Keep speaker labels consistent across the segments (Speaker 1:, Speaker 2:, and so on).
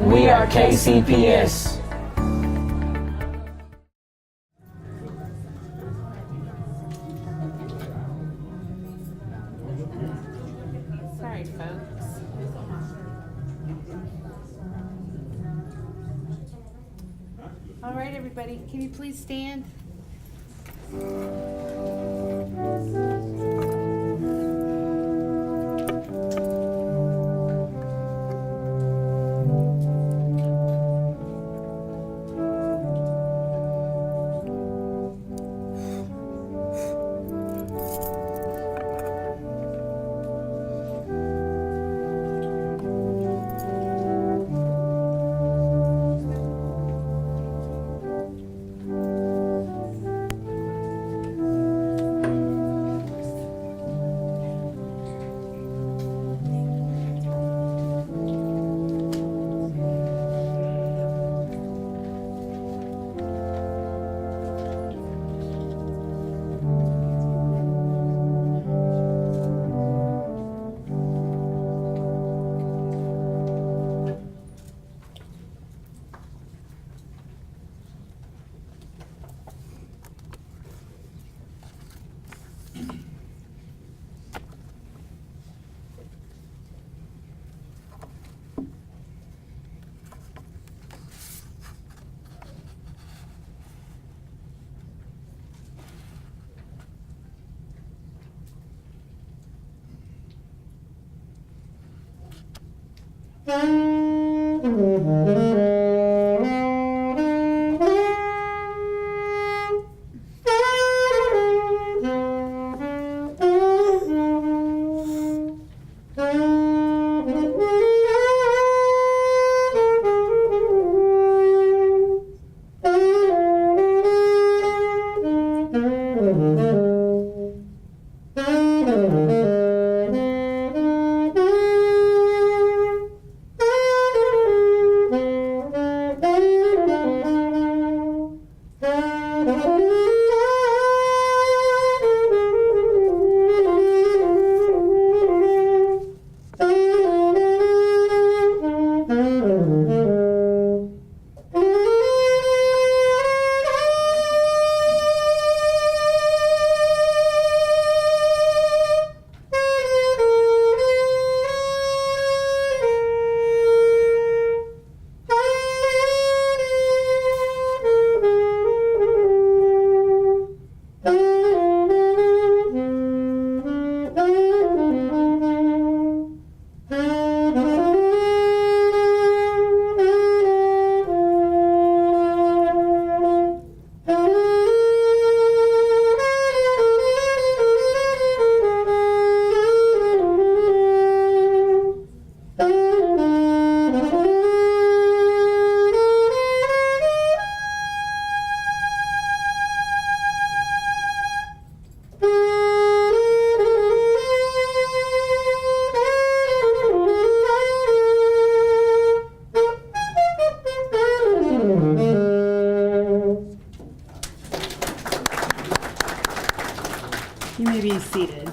Speaker 1: We are KCPS.
Speaker 2: Sorry, folks. All right, everybody, can you please stand?
Speaker 3: You may be seated.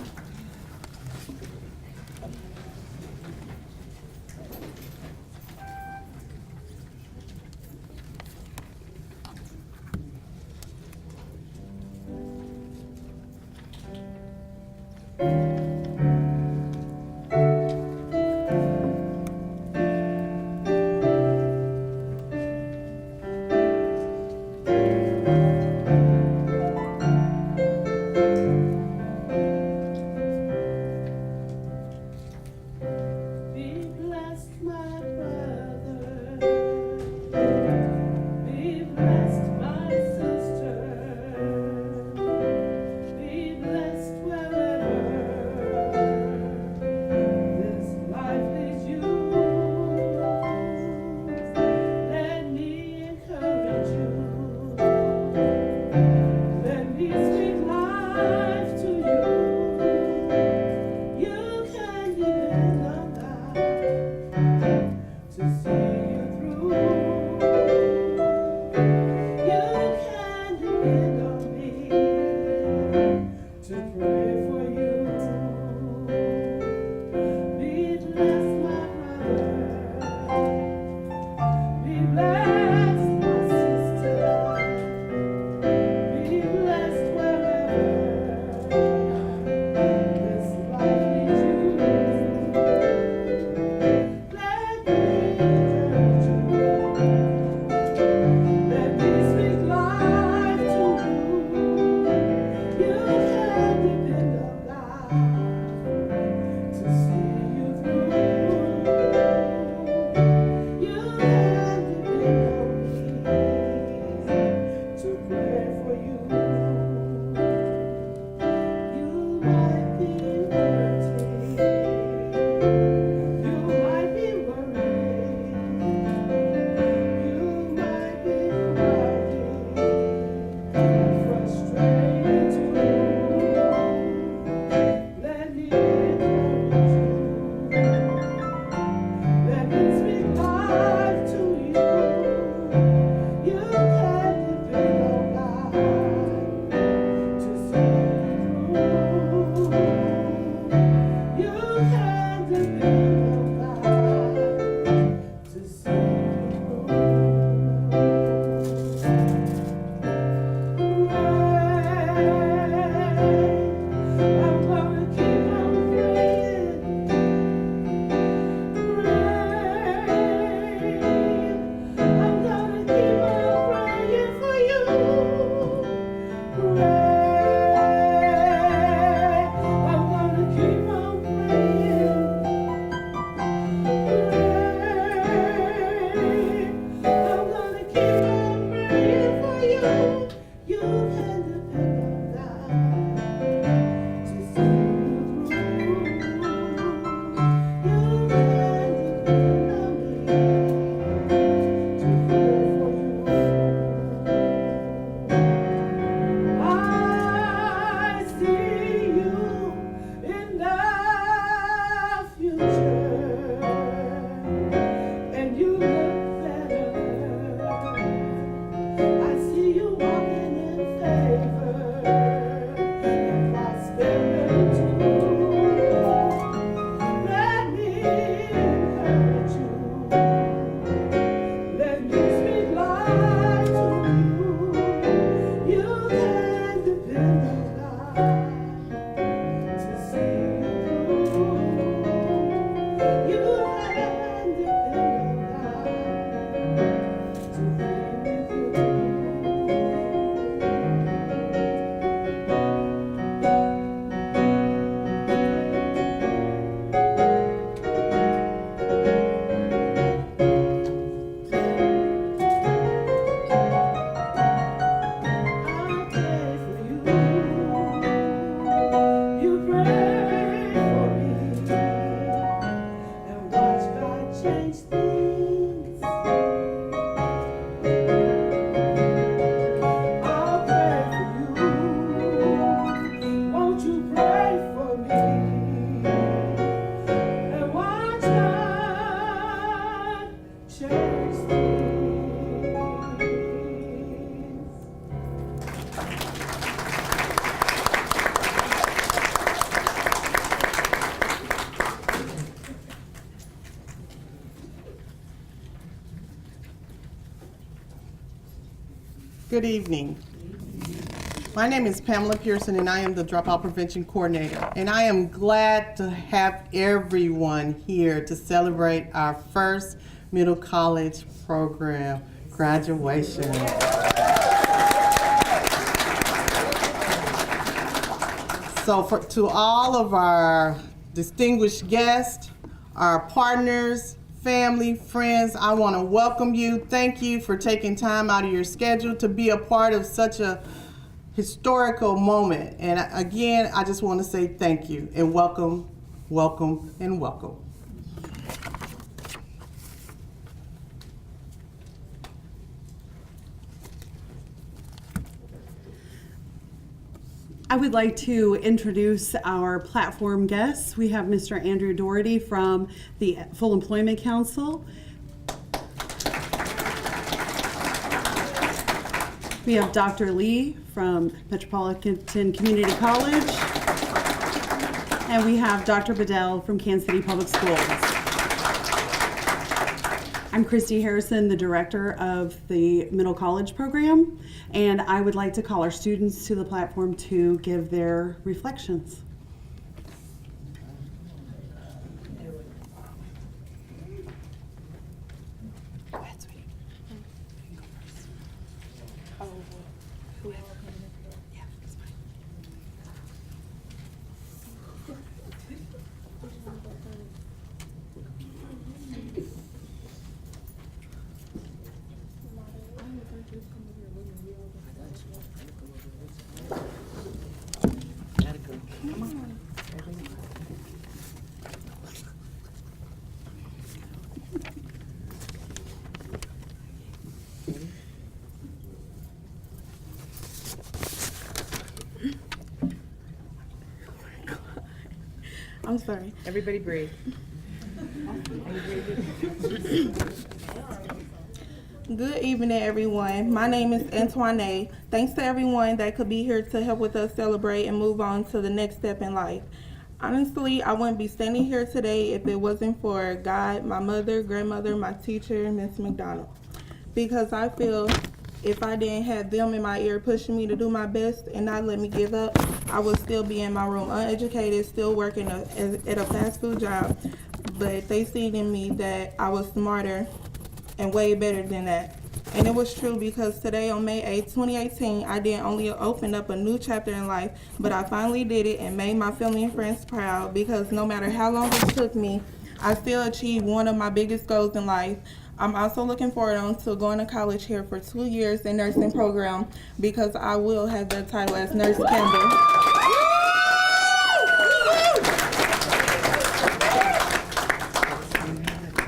Speaker 4: Good evening. My name is Pamela Pearson and I am the Dropout Prevention Coordinator. And I am glad to have everyone here to celebrate our first middle college program graduation. So to all of our distinguished guests, our partners, family, friends, I want to welcome you. Thank you for taking time out of your schedule to be a part of such a historical moment. And again, I just want to say thank you and welcome, welcome, and welcome.
Speaker 3: I would like to introduce our platform guests. We have Mr. Andrew Dougherty from the Full Employment Council. We have Dr. Lee from Metropolitan Community College. And we have Dr. Bedell from Kansas City Public Schools. I'm Christy Harrison, the director of the middle college program, and I would like to call our students to the platform to give their reflections. Go ahead, sweetie. You can go first. Oh, whoever. Yeah, that's fine. I'm sorry.
Speaker 2: Everybody breathe.
Speaker 5: Good evening, everyone. My name is Antoinette. Thanks to everyone that could be here to help with us celebrate and move on to the next step in life. Honestly, I wouldn't be standing here today if it wasn't for God, my mother, grandmother, my teacher, Miss McDonald. Because I feel if I didn't have them in my ear pushing me to do my best and not let me give up, I would still be in my room uneducated, still working at a fast food job. But they seen in me that I was smarter and way better than that. And it was true because today on May 8, 2018, I didn't only open up a new chapter in life, but I finally did it and made my family and friends proud because no matter how long it took me, I still achieved one of my biggest goals in life. I'm also looking forward to going to college here for 2 years in nursing program because I will have that title as Nurse Campbell.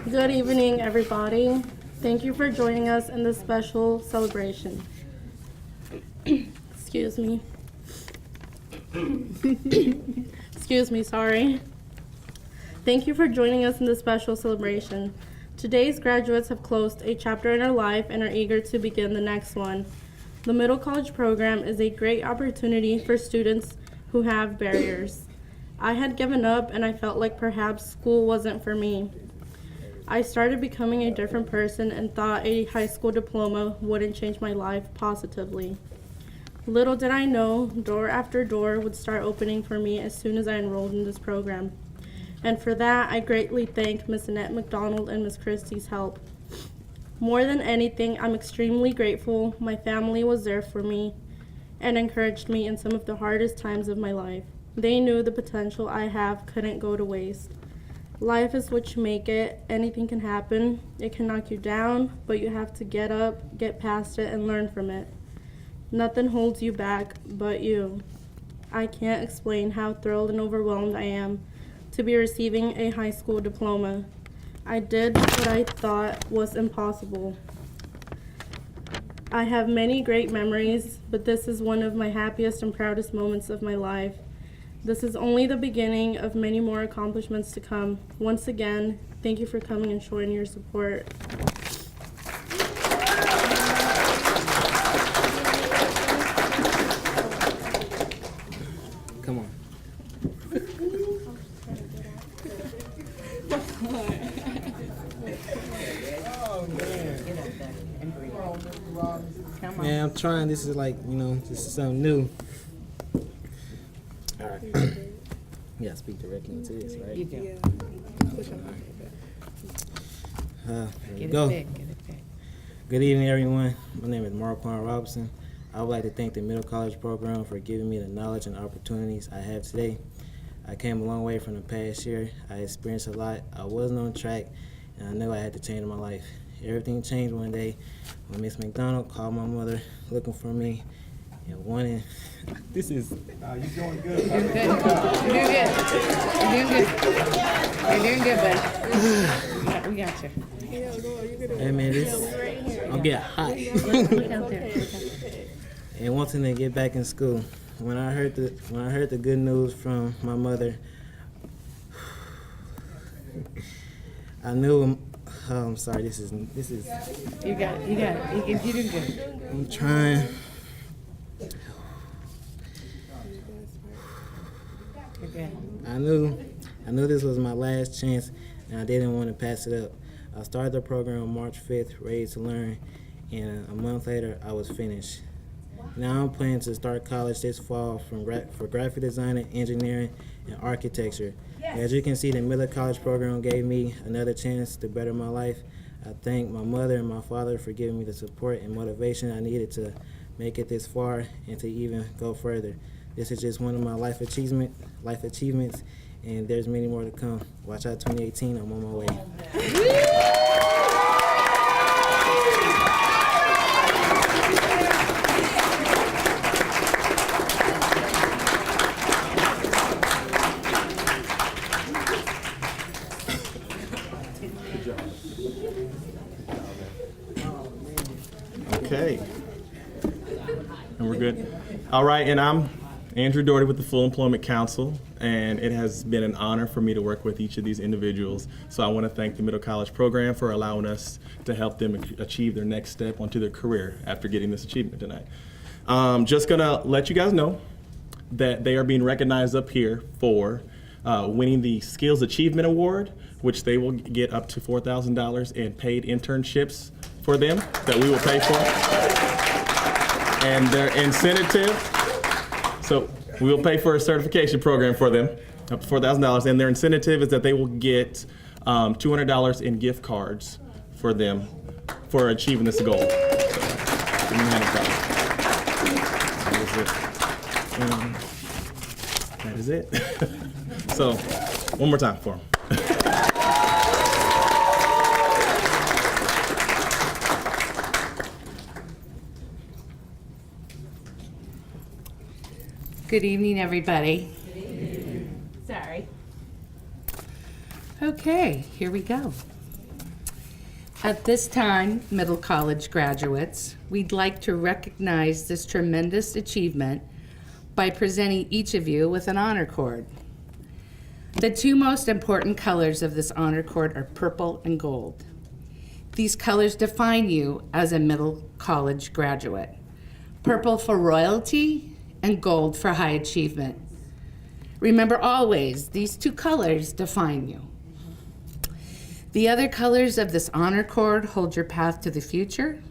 Speaker 6: Good evening, everybody. Thank you for joining us in this special celebration. Excuse me. Excuse me, sorry. Thank you for joining us in this special celebration. Today's graduates have closed a chapter in our life and are eager to begin the next one. The middle college program is a great opportunity for students who have barriers. I had given up and I felt like perhaps school wasn't for me. I started becoming a different person and thought a high school diploma wouldn't change my life positively. Little did I know, door after door would start opening for me as soon as I enrolled in this program. And for that, I greatly thank Miss Annette McDonald and Miss Christie's help. More than anything, I'm extremely grateful my family was there for me and encouraged me in some of the hardest times of my life. They knew the potential I have couldn't go to waste. Life is what you make it. Anything can happen. It can knock you down, but you have to get up, get past it, and learn from it. Nothing holds you back but you. I can't explain how thrilled and overwhelmed I am to be receiving a high school diploma. I did what I thought was impossible. I have many great memories, but this is one of my happiest and proudest moments of my life. This is only the beginning of many more accomplishments to come. Once again, thank you for coming and showing your support.
Speaker 1: Come on. Ma'am,
Speaker 7: trying. This is like, this is something new. All right. You gotta speak directly into this, right?
Speaker 2: You do.
Speaker 7: Here we go. Good evening, everyone. My name is Marquand Robinson. I would like to thank the Middle College program for giving me the knowledge and opportunities I have today. I came a long way from the past year. I experienced a lot. I wasn't on track, and I knew I had to change my life. Everything changed one day when Miss McDonald called my mother looking for me and wanted. This is.
Speaker 2: You're doing good. You're doing good. You're doing good. You're doing good, bud. We got you.
Speaker 7: Hey man, I'm getting hot.
Speaker 2: Look out there.
Speaker 7: And wanting to get back in school. When I heard the good news from my mother, I knew. I'm sorry. This is.
Speaker 2: You got it. You got it. You're doing good.
Speaker 7: I'm trying.
Speaker 2: You're good.
Speaker 7: I knew this was my last chance, and I didn't want to pass it up. I started the program on March 5th, ready to learn, and a month later, I was finished. Now I'm planning to start college this fall for graphic design, engineering, and architecture. As you can see, the Middle College program gave me another chance to better my life. I thank my mother and my father for giving me the support and motivation I needed to make it this far and to even go further. This is just one of my life achievements, and there's many more to come. Watch out 2018, I'm on my way.
Speaker 8: Okay. And we're good. All right, and I'm Andrew Dougherty with the Full Employment Council, and it has been an honor for me to work with each of these individuals. So I want to thank the Middle College program for allowing us to help them achieve their next step onto their career after getting this achievement tonight. Just gonna let you guys know that they are being recognized up here for winning the Skills Achievement Award, which they will get up to $4,000 in paid internships for them that we will pay for. And their incentive, so we will pay for a certification program for them, up to $4,000, and their incentive is that they will get $200 in gift cards for them for achieving this goal. So, that is it. So, one more time for them.
Speaker 2: Good evening, everybody. Good evening. Sorry. Okay, here we go. At this time, Middle College graduates, we'd like to recognize this tremendous achievement by presenting each of you with an honor cord. The two most important colors of this honor cord are purple and gold. These colors define you as a Middle College graduate. Purple for royalty, and gold for high achievement. Remember always, these two colors define you. The other colors of this honor cord hold your path to the future.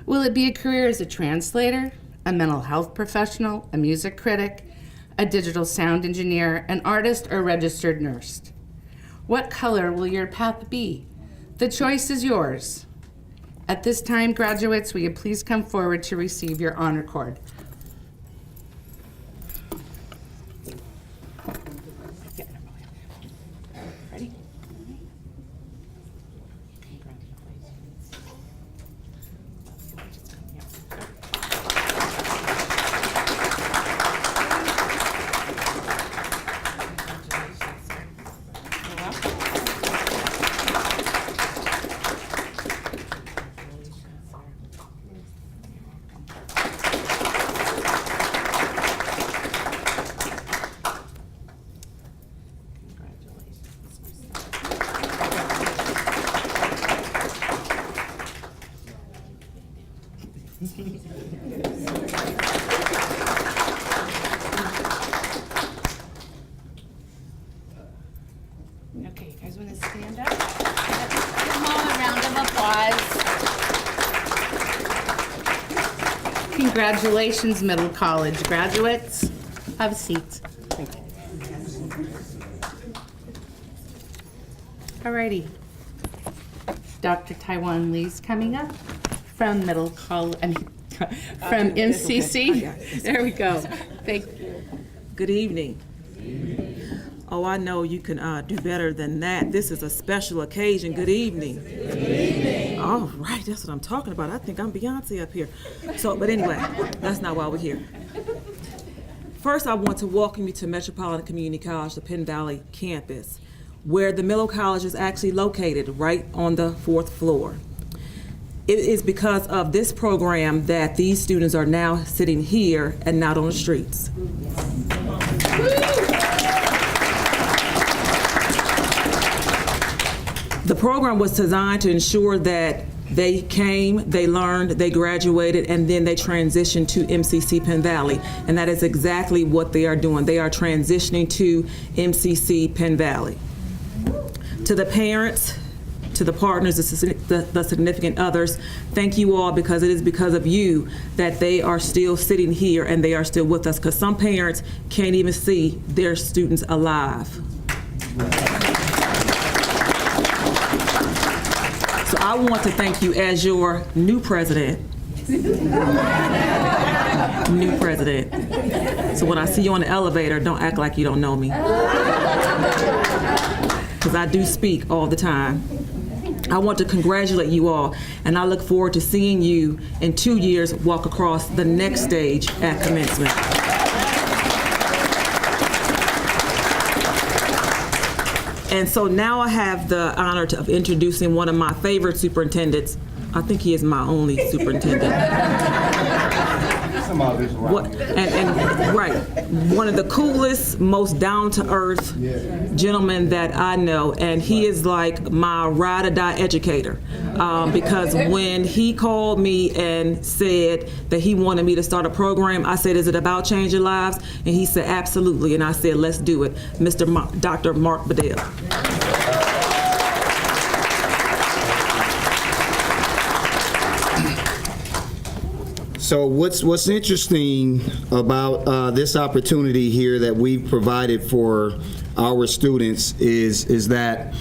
Speaker 2: Will it be a career as a translator, a mental health professional, a music critic, a digital sound engineer, an artist, or registered nurse? What color will your path be? The choice is yours. At this time, graduates, will you please come forward to receive your honor cord? Ready? Congratulations, Middle College graduates. Have a seat. Alrighty. Dr. Tyjaun Lee's coming up from Middle College, from MCC. There we go. Thank you.
Speaker 9: Good evening. Oh, I know you can do better than that. This is a special occasion. Good evening. Good evening. All right, that's what I'm talking about. I think I'm Beyonce up here. But anyway, that's not why we're here. First, I want to welcome you to Metropolitan Community College, the Penn Valley campus, where the Middle College is actually located, right on the 4th floor. It is because of this program that these students are now sitting here and not on the streets. The program was designed to ensure that they came, they learned, they graduated, and then they transitioned to MCC-Penn Valley. And that is exactly what they are doing. They are transitioning to MCC-Penn Valley. To the parents, to the partners, the significant others, thank you all, because it is because of you that they are still sitting here and they are still with us, because some parents can't even see their students alive. So I want to thank you as your new president. New president. So when I see you on the elevator, don't act like you don't know me. Because I do speak all the time. I want to congratulate you all, and I look forward to seeing you in 2 years walk across the next stage at commencement. And so now I have the honor of introducing one of my favorite superintendents. I think he is my only superintendent. Right, one of the coolest, most down-to-earth gentlemen that I know, and he is like my ride-or-die educator. Because when he called me and said that he wanted me to start a program, I said, "Is it about changing lives?" And he said, "Absolutely." And I said, "Let's do it." Dr. Mark Bedell.
Speaker 10: So what's interesting about this opportunity here that we've provided for our students is that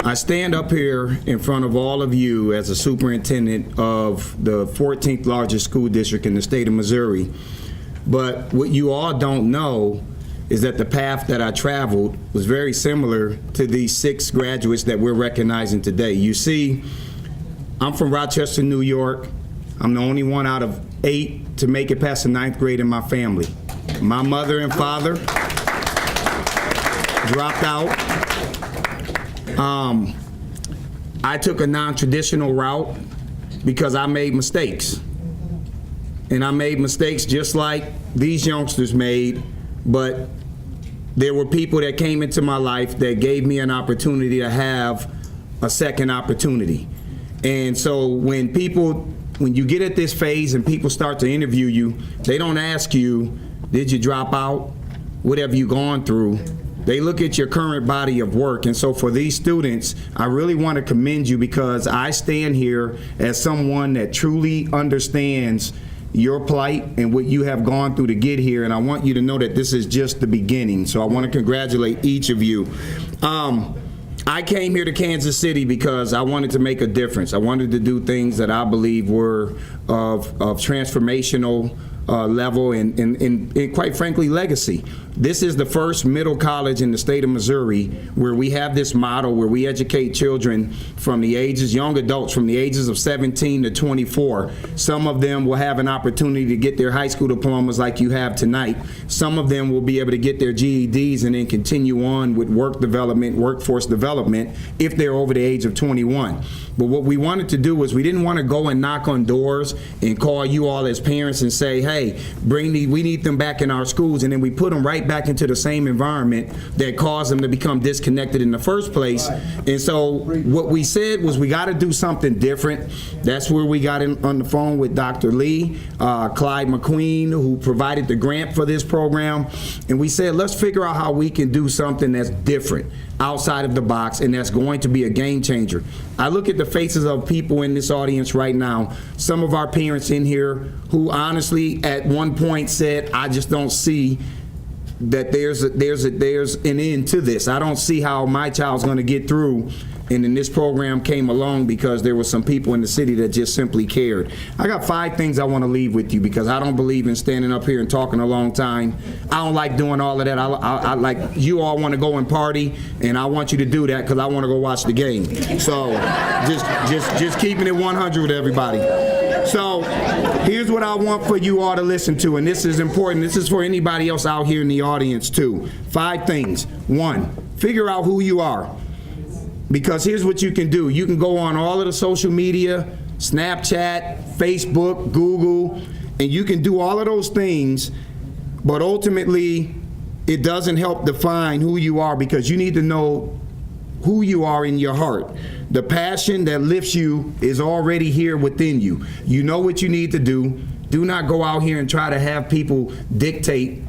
Speaker 10: I stand up here in front of all of you as a superintendent of the 14th largest school district in the state of Missouri. But what you all don't know is that the path that I traveled was very similar to these 6 graduates that we're recognizing today. You see, I'm from Rochester, New York. I'm the only one out of 8 to make it past the 9th grade in my family. My mother and father dropped out. I took a non-traditional route because I made mistakes. And I made mistakes just like these youngsters made, but there were people that came into my life that gave me an opportunity to have a second opportunity. And so when you get at this phase and people start to interview you, they don't ask you, did you drop out? What have you gone through? They look at your current body of work. And so for these students, I really want to commend you, because I stand here as someone that truly understands your plight and what you have gone through to get here. And I want you to know that this is just the beginning. So I want to congratulate each of you. I came here to Kansas City because I wanted to make a difference. I wanted to do things that I believe were of transformational level and quite frankly, legacy. This is the first middle college in the state of Missouri where we have this model where we educate children from the ages, young adults from the ages of 17 to 24. Some of them will have an opportunity to get their high school diplomas like you have tonight. Some of them will be able to get their GEDs and then continue on with work development, workforce development if they're over the age of 21. But what we wanted to do was we didn't want to go and knock on doors and call you all as parents and say, hey, we need them back in our schools, and then we put them right right back into the same environment that caused them to become disconnected in the first place. And so what we said was we got to do something different. That's where we got on the phone with Dr. Lee, Clyde McQueen, who provided the grant for this program. And we said, let's figure out how we can do something that's different, outside of the box, and that's going to be a game changer. I look at the faces of people in this audience right now, some of our parents in here who honestly at one point said, I just don't see that there's an end to this. I don't see how my child's going to get through. And then this program came along because there were some people in the city that just simply cared. I got 5 things I want to leave with you because I don't believe in standing up here and talking a long time. I don't like doing all of that. I like, you all want to go and party, and I want you to do that because I want to go watch the game. So just keeping it 100 with everybody. So here's what I want for you all to listen to, and this is important. This is for anybody else out here in the audience too. 5 things. 1, figure out who you are. Because here's what you can do. You can go on all of the social media, Snapchat, Facebook, Google, and you can do all of those things, but ultimately it doesn't help define who you are because you need to know who you are in your heart. The passion that lifts you is already here within you. You know what you need to do. Do not go out here and try to have people dictate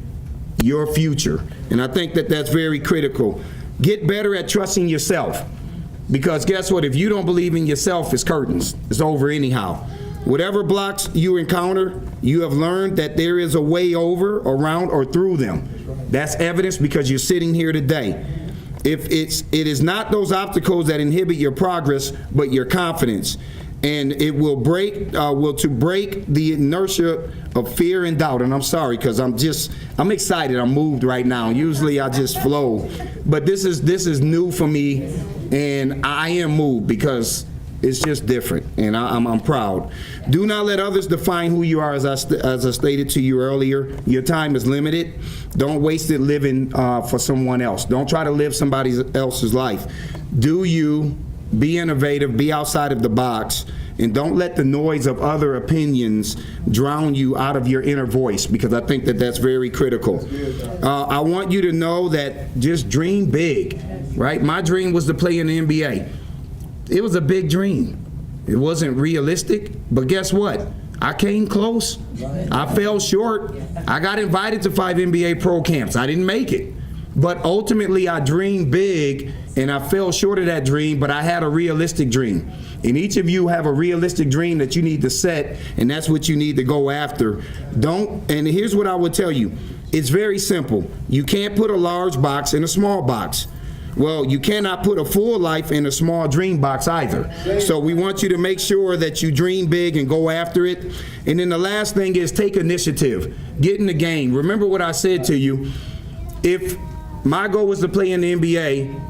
Speaker 10: your future. And I think that that's very critical. Get better at trusting yourself. Because guess what? If you don't believe in yourself, it's curtains. It's over anyhow. Whatever blocks you encounter, you have learned that there is a way over, around, or through them. That's evidence because you're sitting here today. It is not those obstacles that inhibit your progress, but your confidence. And it will break the inertia of fear and doubt. And I'm sorry, because I'm excited. I'm moved right now. Usually I just flow. But this is new for me, and I am moved because it's just different, and I'm proud. Do not let others define who you are, as I stated to you earlier. Your time is limited. Don't waste it living for someone else. Don't try to live somebody else's life. Do you. Be innovative, be outside of the box, and don't let the noise of other opinions drown you out of your inner voice, because I think that that's very critical. I want you to know that just dream big, right? My dream was to play in the NBA. It was a big dream. It wasn't realistic, but guess what? I came close. I fell short. I got invited to 5 NBA pro camps. I didn't make it. But ultimately, I dreamed big, and I fell short of that dream, but I had a realistic dream. And each of you have a realistic dream that you need to set, and that's what you need to go after. And here's what I would tell you. It's very simple. You can't put a large box in a small box. Well, you cannot put a full life in a small dream box either. So we want you to make sure that you dream big and go after it. And then the last thing is take initiative. Get in the game. Remember what I said to you. If my goal was to play in the NBA,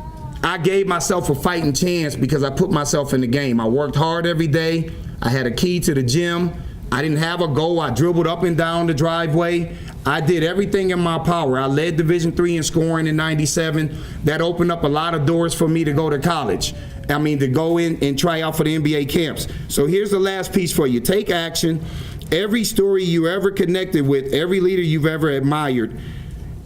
Speaker 10: I gave myself a fighting chance because I put myself in the game. I worked hard every day. I had a key to the gym. I didn't have a goal. I dribbled up and down the driveway. I did everything in my power. I led Division III in scoring in '97. That opened up a lot of doors for me to go to college. To go in and try out for the NBA camps. So here's the last piece for you. Take action. Every story you ever connected with, every leader you've ever admired,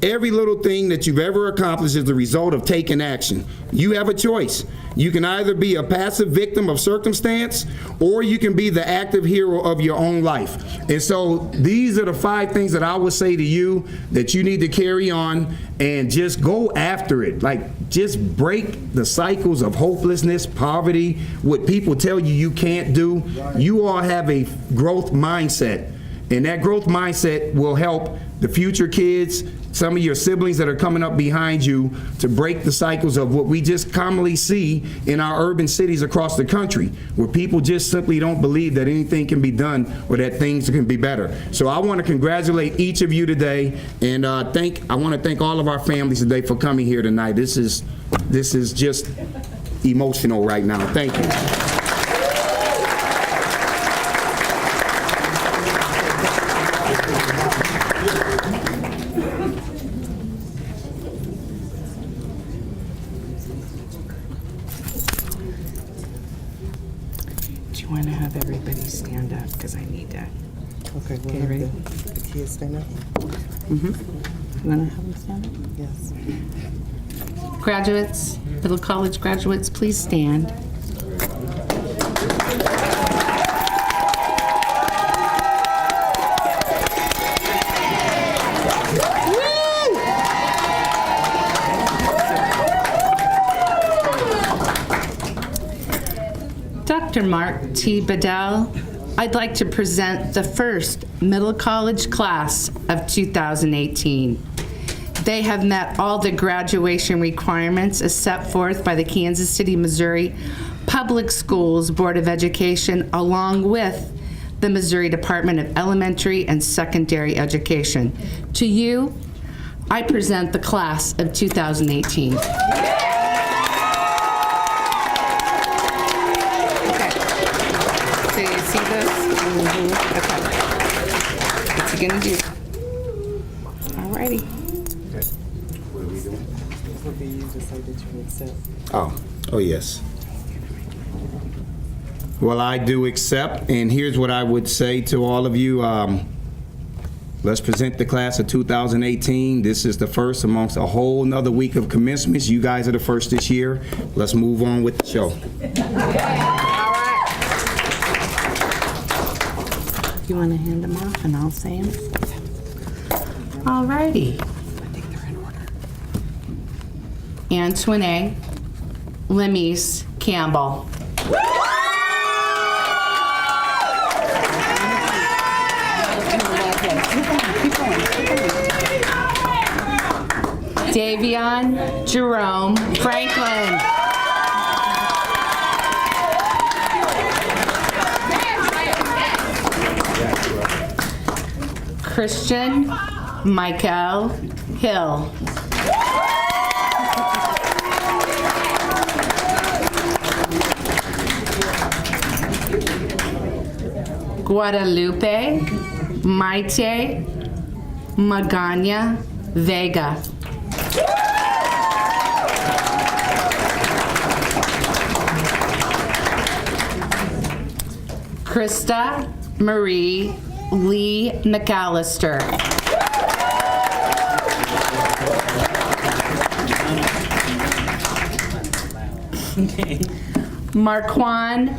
Speaker 10: every little thing that you've ever accomplished is the result of taking action. You have a choice. You can either be a passive victim of circumstance, or you can be the active hero of your own life. And so these are the 5 things that I would say to you that you need to carry on and just go after it. Just break the cycles of hopelessness, poverty, what people tell you you can't do. You all have a growth mindset, and that growth mindset will help the future kids, some of your siblings that are coming up behind you, to break the cycles of what we just commonly see in our urban cities across the country, where people just simply don't believe that anything can be done or that things can be better. So I want to congratulate each of you today, and I want to thank all of our families today for coming here tonight. This is just emotional right now. Thank you.
Speaker 2: Do you want to have everybody stand up? Because I need that.
Speaker 4: Okay,
Speaker 2: Okay, ready?
Speaker 4: The kids stand up.
Speaker 2: Mm-hmm. You want to have them stand up? Yes. Graduates, middle college graduates, please stand. Dr. Mark T. Bedell, I'd like to present the first middle college class of 2018. They have met all the graduation requirements as set forth by the Kansas City, Missouri Public Schools Board of Education, along with the Missouri Department of Elementary and Secondary Education. To you, I present the class of 2018. So you see this? Okay. What's he gonna do? Alrighty.
Speaker 10: Oh, yes. Well, I do accept, and here's what I would say to all of you. Let's present the class of 2018. This is the first amongst a whole nother week of commencements. You guys are the first this year. Let's move on with the show.
Speaker 2: You want to hand them off and I'll say them? All righty. Antoinette Lemise Campbell. Davion Jerome Franklin. Christian Michael Hill. Guadalupe Maite Magana Vega. Krista Marie Lee McAllister. Marquand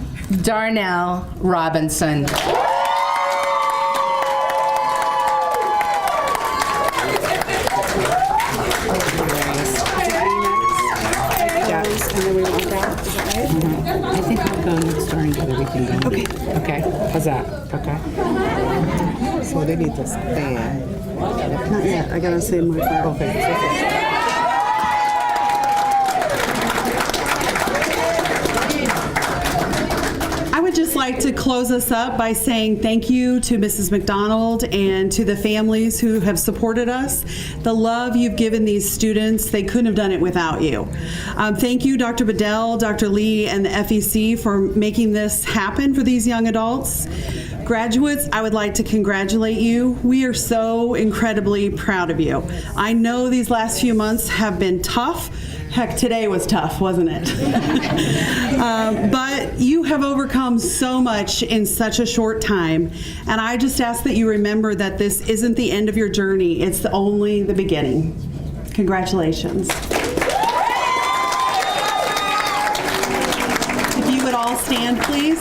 Speaker 2: Darnell Robinson. I think I'll go next door and get everything done. Okay. Okay. How's that? Okay.
Speaker 3: So they need to stand. Not yet. I gotta say my part. Okay. I would just like to close us up by saying thank you to Mrs. McDonald and to the families who have supported us. The love you've given these students, they couldn't have done it without you. Thank you, Dr. Bedell, Dr. Lee, and the FEC for making this happen for these young adults. Graduates, I would like to congratulate you. We are so incredibly proud of you. I know these last few months have been tough. Heck, today was tough, wasn't it? But you have overcome so much in such a short time. And I just ask that you remember that this isn't the end of your journey. It's only the beginning. Congratulations. If you would all stand, please.